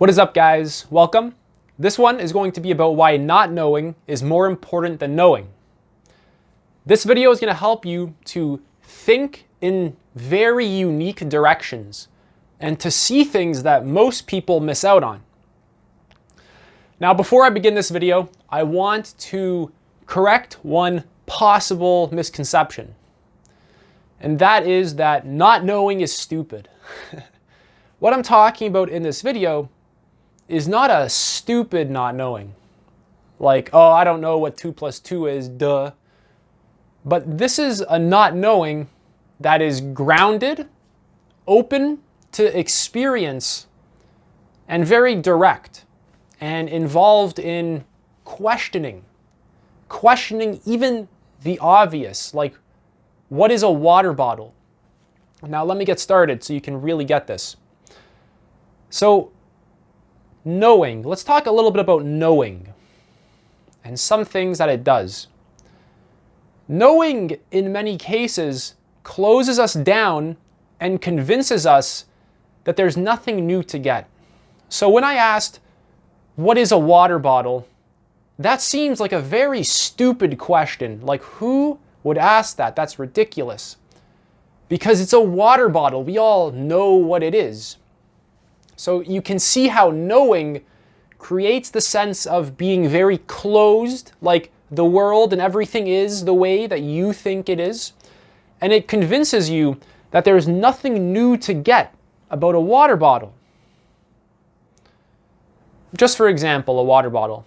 What is up, guys? Welcome. This one is going to be about why not knowing is more important than knowing. This video is going to help you to think in very unique directions and to see things that most people miss out on. Now, before I begin this video, I want to correct one possible misconception. And that is that not knowing is stupid. What I'm talking about in this video is not a stupid not knowing. Like, oh, I don't know what 2 + 2 is, duh. But this is a not knowing that is grounded, open to experience, and very direct, and involved in questioning even the obvious, like, what is a water bottle? Now let me get started so you can really get this. So, knowing. Let's talk a little bit about knowing and some things that it does. Knowing, in many cases, closes us down and convinces us that there's nothing new to get. So when I asked, what is a water bottle? That seems like a very stupid question. Like, who would ask that? That's ridiculous. Because it's a water bottle. We all know what it is. So you can see how knowing creates the sense of being very closed, like the world and everything is the way that you think it is. And it convinces you that there's nothing new to get about a water bottle. Just for example, a water bottle.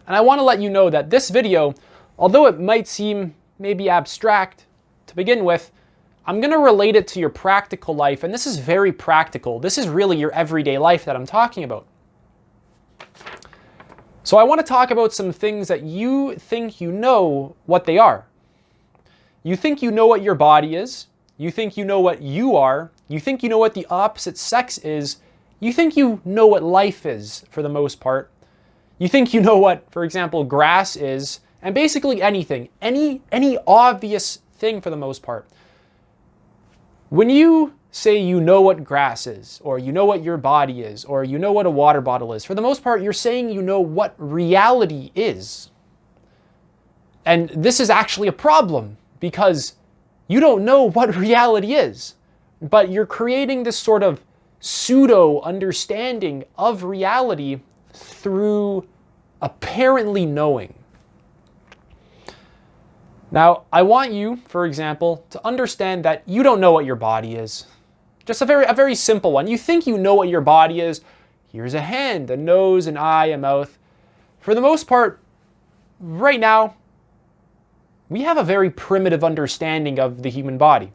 And I want to let you know that this video, although it might seem maybe abstract to begin with, I'm going to relate it to your practical life, and this is very practical. This is really your everyday life that I'm talking about. So I want to talk about some things that you think you know what they are. You think you know what your body is. You think you know what you are. You think you know what the opposite sex is. You think you know what life is, for the most part. You think you know what, for example, grass is, and basically anything, any obvious thing for the most part. When you say you know what grass is, or you know what your body is, or you know what a water bottle is, for the most part, you're saying you know what reality is. And this is actually a problem, because you don't know what reality is, but you're creating this sort of pseudo understanding of reality through apparently knowing. Now, I want you, for example, to understand that you don't know what your body is. Just a very simple one. You think you know what your body is. Here's a hand, a nose, an eye, a mouth. For the most part, right now, we have a very primitive understanding of the human body.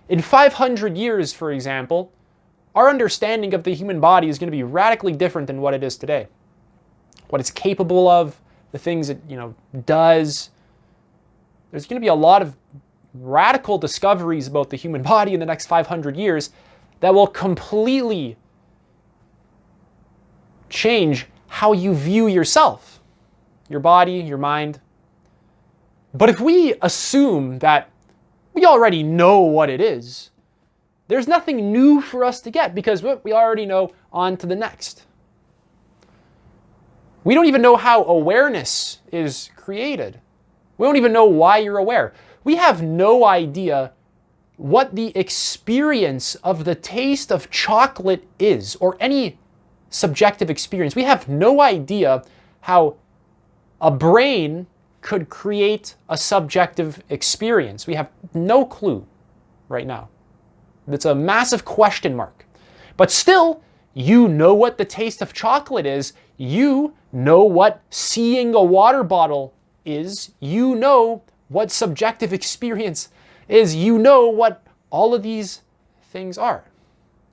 In 500 years, for example, our understanding of the human body is going to be radically different than what it is today. What it's capable of, the things it, does. There's going to be a lot of radical discoveries about the human body in the next 500 years that will completely change how you view yourself, your body, your mind. But if we assume that we already know what it is, there's nothing new for us to get because we already know, on to the next. We don't even know how awareness is created. We don't even know why you're aware. We have no idea what the experience of the taste of chocolate is, or any subjective experience. We have no idea how a brain could create a subjective experience. We have no clue right now. It's a massive question mark. But still, you know what the taste of chocolate is. You know what seeing a water bottle is. You know what subjective experience is. You know what all of these things are.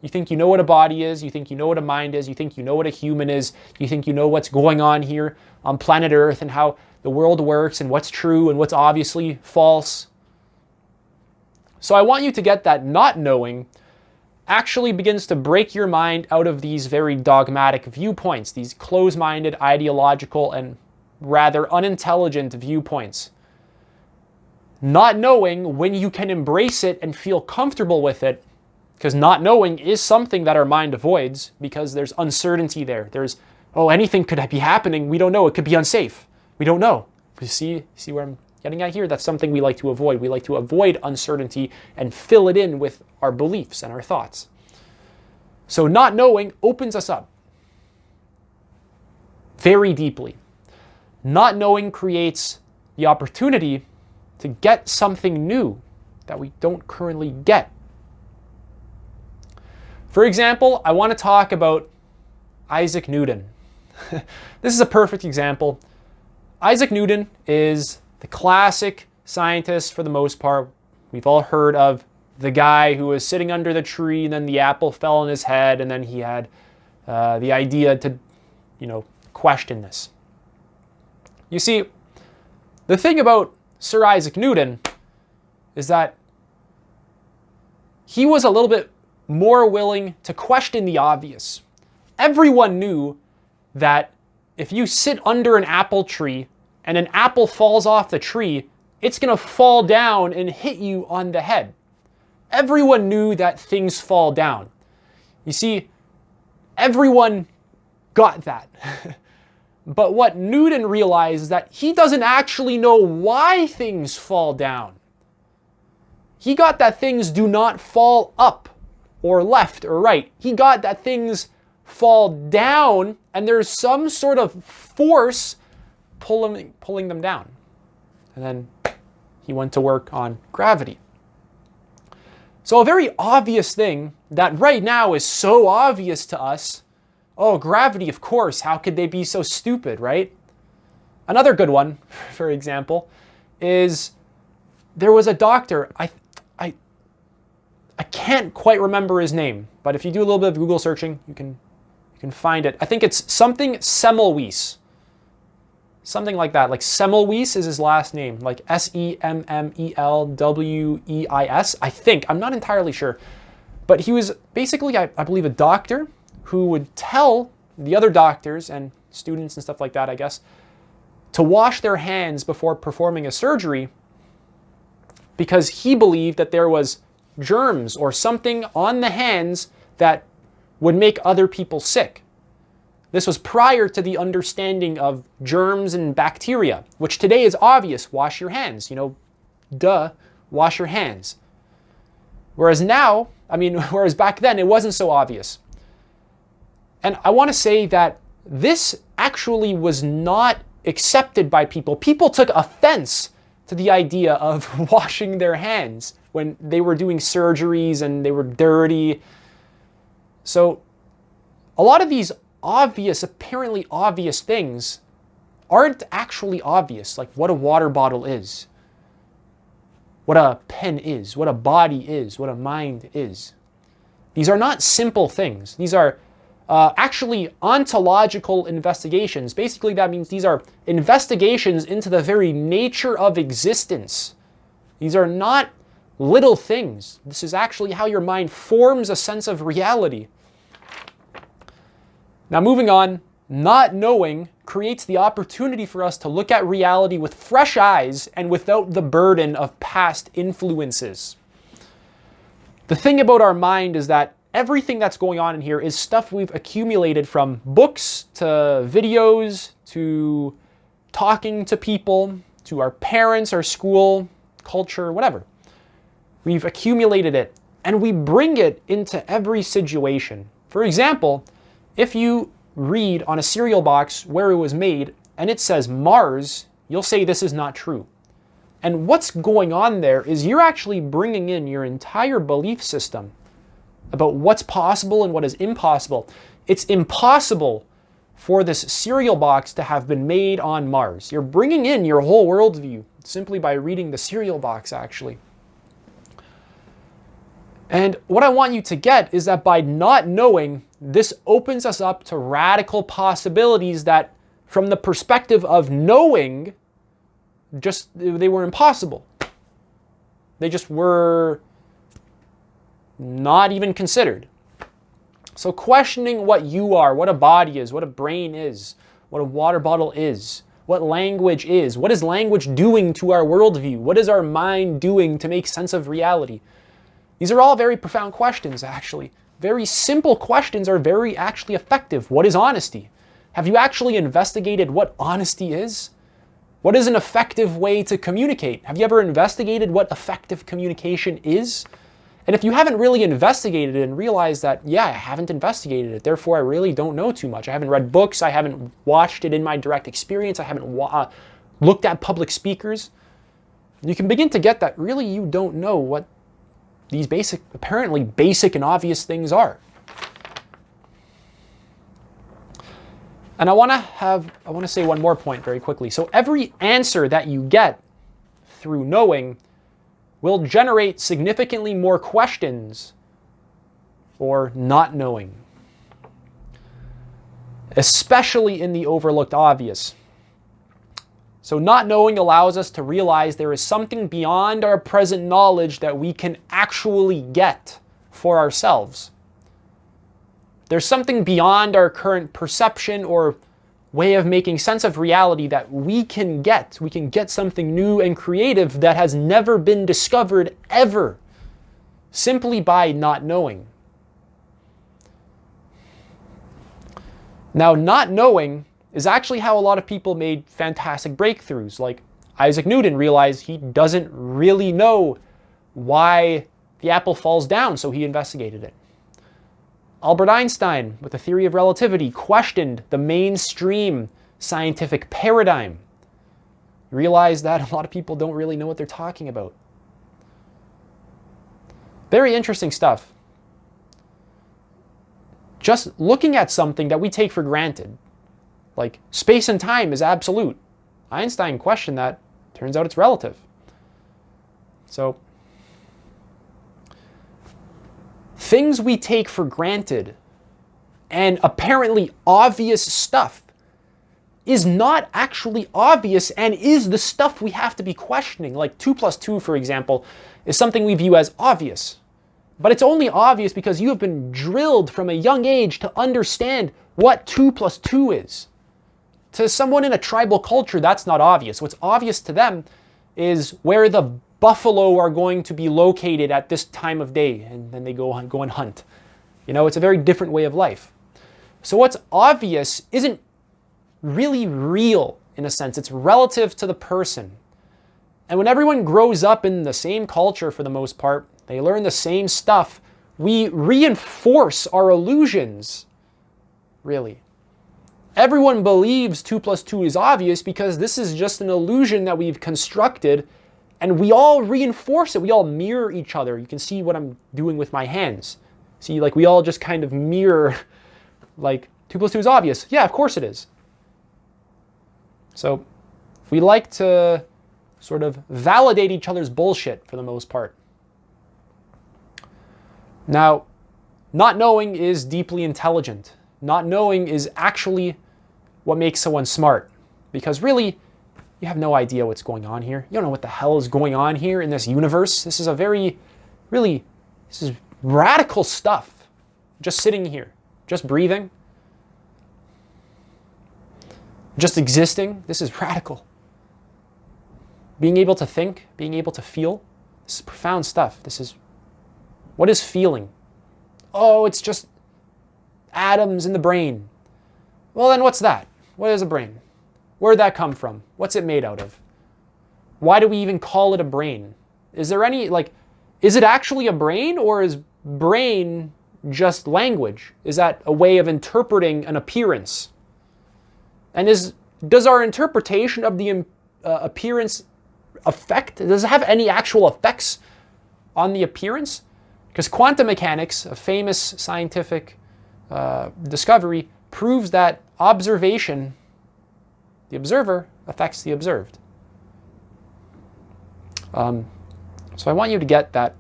You think you know what a body is. You think you know what a mind is. You think you know what a human is. You think you know what's going on here on planet Earth and how the world works and what's true and what's obviously false. So I want you to get that not knowing actually begins to break your mind out of these very dogmatic viewpoints, these close-minded, ideological, and rather unintelligent viewpoints. Not knowing, when you can embrace it and feel comfortable with it, Because not knowing is something that our mind avoids because there's uncertainty there. There's, oh, anything could be happening. We don't know. It could be unsafe. We don't know. You see where I'm getting at here? That's something we like to avoid. We like to avoid uncertainty and fill it in with our beliefs and our thoughts. So not knowing opens us up very deeply. Not knowing creates the opportunity to get something new that we don't currently get. For example, I want to talk about Isaac Newton. This is a perfect example. Isaac Newton is the classic scientist for the most part. We've all heard of the guy who was sitting under the tree and then the apple fell on his head and then he had the idea to, question this. You see, the thing about Sir Isaac Newton is that he was a little bit more willing to question the obvious. Everyone knew that if you sit under an apple tree and an apple falls off the tree, it's going to fall down and hit you on the head. Everyone knew that things fall down. You see, everyone got that. But what Newton realized is that he doesn't actually know why things fall down. He got that things do not fall up or left or right. He got that things fall down and there's some sort of force pulling them down. And then he went to work on gravity. So a very obvious thing that right now is so obvious to us. Oh, gravity, of course. How could they be so stupid, right? Another good one, for example, is there was a doctor. I can't quite remember his name, but if you do a little bit of Google searching, you can find it. I think it's something Semmelweis. Something like that. Like Semmelweis is his last name, like Semmelweis, I think. I'm not entirely sure. But he was basically, I believe, a doctor who would tell the other doctors and students and stuff like that, I guess, to wash their hands before performing a surgery because he believed that there was germs or something on the hands that would make other people sick. This was prior to the understanding of germs and bacteria, which today is obvious. Wash your hands, duh, wash your hands. Whereas back then it wasn't so obvious. And I want to say that this actually was not accepted by people. People took offense to the idea of washing their hands when they were doing surgeries and they were dirty. So a lot of these apparently obvious things aren't actually obvious, like what a water bottle is, what a pen is, what a body is, what a mind is. These are not simple things. These are actually ontological investigations. Basically, that means these are investigations into the very nature of existence. These are not little things. This is actually how your mind forms a sense of reality. Now, moving on, not knowing creates the opportunity for us to look at reality with fresh eyes and without the burden of past influences. The thing about our mind is that everything that's going on in here is stuff we've accumulated from books to videos to talking to people to our parents, our school, culture, whatever. We've accumulated it and we bring it into every situation. For example, if you read on a cereal box where it was made and it says Mars, you'll say this is not true. And what's going on there is you're actually bringing in your entire belief system about what's possible and what is impossible. It's impossible for this cereal box to have been made on Mars. You're bringing in your whole worldview simply by reading the cereal box, actually. And what I want you to get is that by not knowing, this opens us up to radical possibilities that, from the perspective of knowing, they were impossible. They just were not even considered. So questioning what you are, what a body is, what a brain is, what a water bottle is, what language is, what is language doing to our worldview, what is our mind doing to make sense of reality? These are all very profound questions, actually. Very simple questions are very actually effective. What is honesty? Have you actually investigated what honesty is? What is an effective way to communicate? Have you ever investigated what effective communication is? And if you haven't really investigated it and realized that, yeah, I haven't investigated it, therefore I really don't know too much. I haven't read books, I haven't watched it in my direct experience, I haven't looked at public speakers, you can begin to get that really you don't know what these apparently basic and obvious things are. And I want to say one more point very quickly. So every answer that you get through knowing will generate significantly more questions or not knowing, especially in the overlooked obvious. So not knowing allows us to realize there is something beyond our present knowledge that we can actually get for ourselves. There's something beyond our current perception or way of making sense of reality that we can get. We can get something new and creative that has never been discovered ever, simply by not knowing. Now, not knowing is actually how a lot of people made fantastic breakthroughs. Like Isaac Newton realized he doesn't really know why the apple falls down, so he investigated it. Albert Einstein, with the theory of relativity, questioned the mainstream scientific paradigm. He realized that a lot of people don't really know what they're talking about. Very interesting stuff. Just looking at something that we take for granted, like space and time is absolute. Einstein questioned that. Turns out it's relative. So, things we take for granted and apparently obvious stuff is not actually obvious and is the stuff we have to be questioning. Like 2 plus 2, for example, is something we view as obvious. But it's only obvious because you have been drilled from a young age to understand what 2 plus 2 is. To someone in a tribal culture, that's not obvious. What's obvious to them is where the buffalo are going to be located at this time of day, and then they go and hunt. You know, it's a very different way of life. So what's obvious isn't really real in a sense. It's relative to the person. And when everyone grows up in the same culture for the most part, they learn the same stuff, we reinforce our illusions, really. Everyone believes 2 plus 2 is obvious because this is just an illusion that we've constructed, and we all reinforce it. We all mirror each other. You can see what I'm doing with my hands. See, like we all just kind of mirror, like 2 plus 2 is obvious. Yeah, of course it is. So we like to sort of validate each other's bullshit for the most part. Now, not knowing is deeply intelligent. Not knowing is actually what makes someone smart. Because really, you have no idea what's going on here. You don't know what the hell is going on here in this universe. This is this is radical stuff. Just sitting here, just breathing, just existing. This is radical. Being able to think, being able to feel, this is profound stuff. What is feeling? Oh, it's just atoms in the brain. Well, then what's that? What is a brain? Where did that come from? What's it made out of? Why do we even call it a brain? Is there any, is it actually a brain, or is brain just language? Is that a way of interpreting an appearance? And does our interpretation of the appearance does it have any actual effects on the appearance? Because quantum mechanics, a famous scientific discovery, proves that observation, the observer, affects the observed. So I want you to get that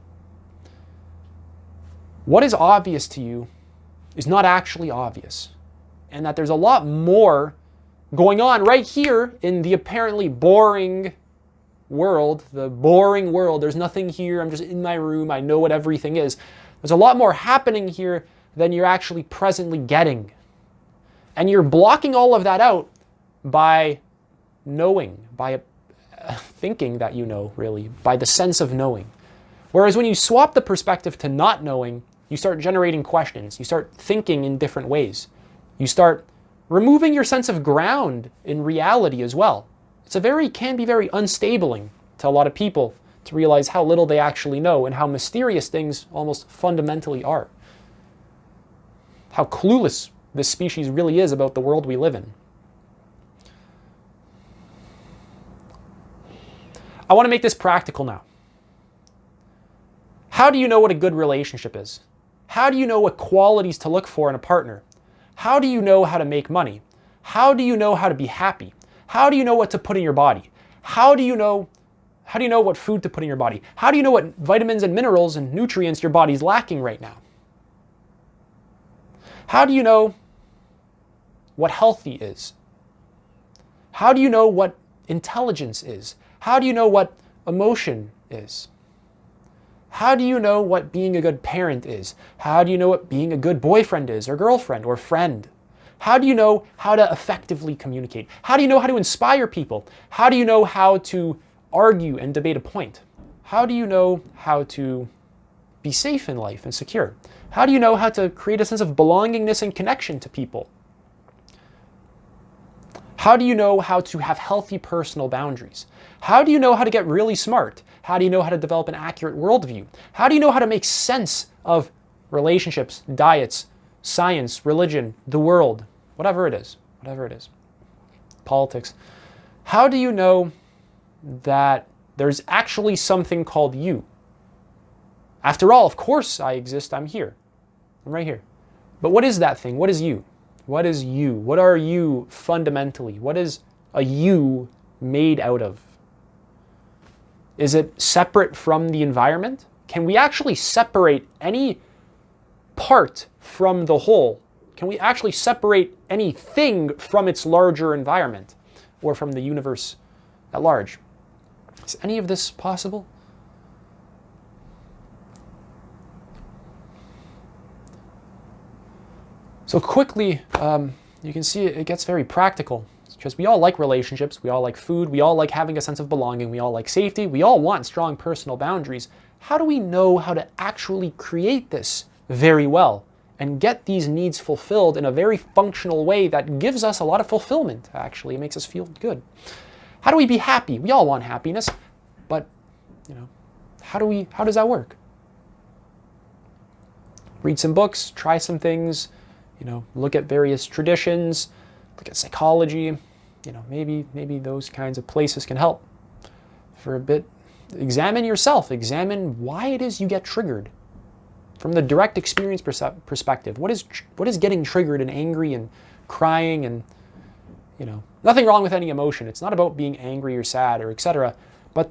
what is obvious to you is not actually obvious, and that there's a lot more going on right here in the apparently boring world, There's nothing here. I'm just in my room. I know what everything is. There's a lot more happening here than you're actually presently getting. And you're blocking all of that out by knowing, by thinking that you know, really, by the sense of knowing. Whereas when you swap the perspective to not knowing, you start generating questions. You start thinking in different ways. You start removing your sense of ground in reality as well. Can be very unstabling to a lot of people to realize how little they actually know and how mysterious things almost fundamentally are. How clueless this species really is about the world we live in. I want to make this practical now. How do you know what a good relationship is? How do you know what qualities to look for in a partner? How do you know how to make money? How do you know how to be happy? How do you know what to put in your body? How do you know what food to put in your body? How do you know what vitamins and minerals and nutrients your body's lacking right now? How do you know what healthy is? How do you know what intelligence is? How do you know what emotion is? How do you know what being a good parent is? How do you know what being a good boyfriend is, or girlfriend, or friend? How do you know how to effectively communicate? How do you know how to inspire people? How do you know how to argue and debate a point? How do you know how to be safe in life and secure? How do you know how to create a sense of belongingness and connection to people? How do you know how to have healthy personal boundaries? How do you know how to get really smart? How do you know how to develop an accurate worldview? How do you know how to make sense of relationships, diets, science, religion, the world, whatever it is, politics? How do you know that there's actually something called you? After all, of course I exist, I'm here. I'm right here. But what is that thing? What is you? What is you? What are you fundamentally? What is a you made out of? Is it separate from the environment? Can we actually separate any part from the whole? Can we actually separate anything from its larger environment or from the universe at large? Is any of this possible? So quickly, you can see it gets very practical, because we all like relationships, we all like food, we all like having a sense of belonging, we all like safety, we all want strong personal boundaries. How do we know how to actually create this very well and get these needs fulfilled in a very functional way that gives us a lot of fulfillment, actually? It makes us feel good. How do we be happy? We all want happiness, but how does that work? Read some books, try some things, look at various traditions, look at psychology, maybe those kinds of places can help for a bit. Examine yourself, examine why it is you get triggered from the direct experience perspective. What is getting triggered and angry and crying and, nothing wrong with any emotion. It's not about being angry or sad or etc. But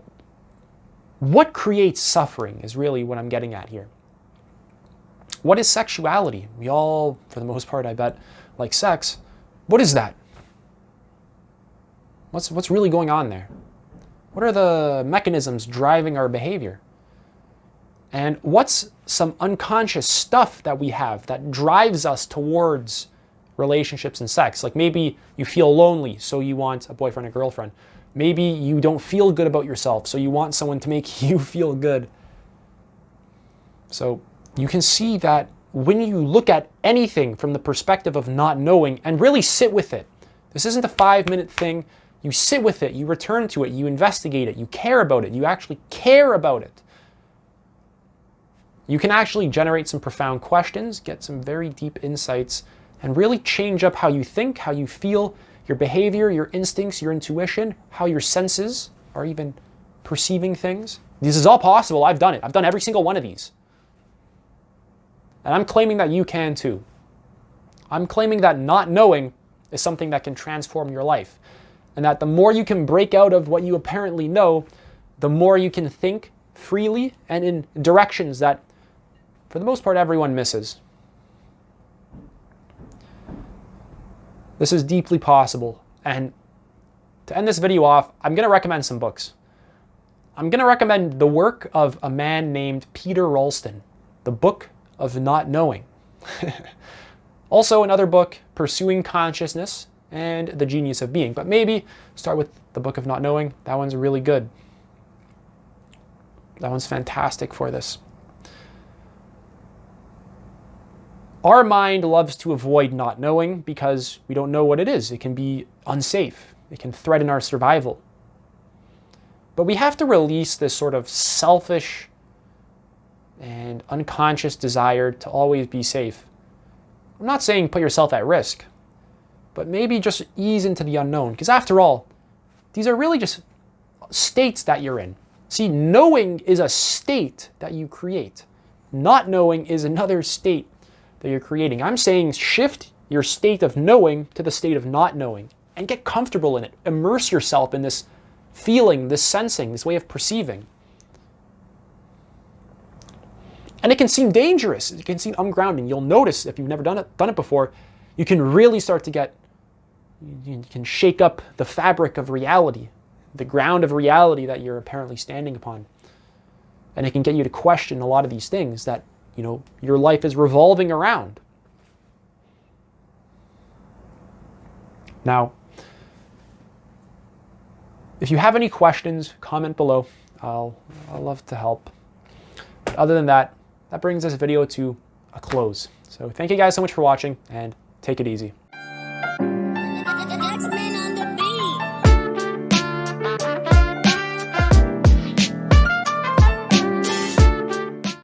what creates suffering is really what I'm getting at here. What is sexuality? We all, for the most part, I bet, like sex. What is that? What's really going on there? What are the mechanisms driving our behavior? And what's some unconscious stuff that we have that drives us towards relationships and sex? Like maybe you feel lonely, so you want a boyfriend or girlfriend. Maybe you don't feel good about yourself, so you want someone to make you feel good. So you can see that when you look at anything from the perspective of not knowing and really sit with it, this isn't a 5-minute thing. You sit with it, you return to it, you investigate it, you care about it, you actually care about it. You can actually generate some profound questions, get some very deep insights, and really change up how you think, how you feel, your behavior, your instincts, your intuition, how your senses are even perceiving things. This is all possible. I've done it. I've done every single one of these. And I'm claiming that you can too. I'm claiming that not knowing is something that can transform your life. And that the more you can break out of what you apparently know, the more you can think freely and in directions that, for the most part, everyone misses. This is deeply possible. And to end this video off, I'm going to recommend some books. I'm going to recommend the work of a man named Peter Ralston, The Book of Not Knowing. Also another book, Pursuing Consciousness and The Genius of Being. But maybe start with The Book of Not Knowing. That one's really good. That one's fantastic for this. Our mind loves to avoid not knowing because we don't know what it is. It can be unsafe. It can threaten our survival. But we have to release this sort of selfish and unconscious desire to always be safe. I'm not saying put yourself at risk, but maybe just ease into the unknown. Because after all, these are really just states that you're in. See, knowing is a state that you create. Not knowing is another state that you're creating. I'm saying shift your state of knowing to the state of not knowing and get comfortable in it. Immerse yourself in this feeling, this sensing, this way of perceiving. And it can seem dangerous. It can seem ungrounding. You'll notice if you've never done it before, you can really start to you can shake up the fabric of reality, the ground of reality that you're apparently standing upon. And it can get you to question a lot of these things that, your life is revolving around. Now, if you have any questions, comment below. I'll love to help. But other than that, that brings this video to a close. So thank you guys so much for watching, and take it easy.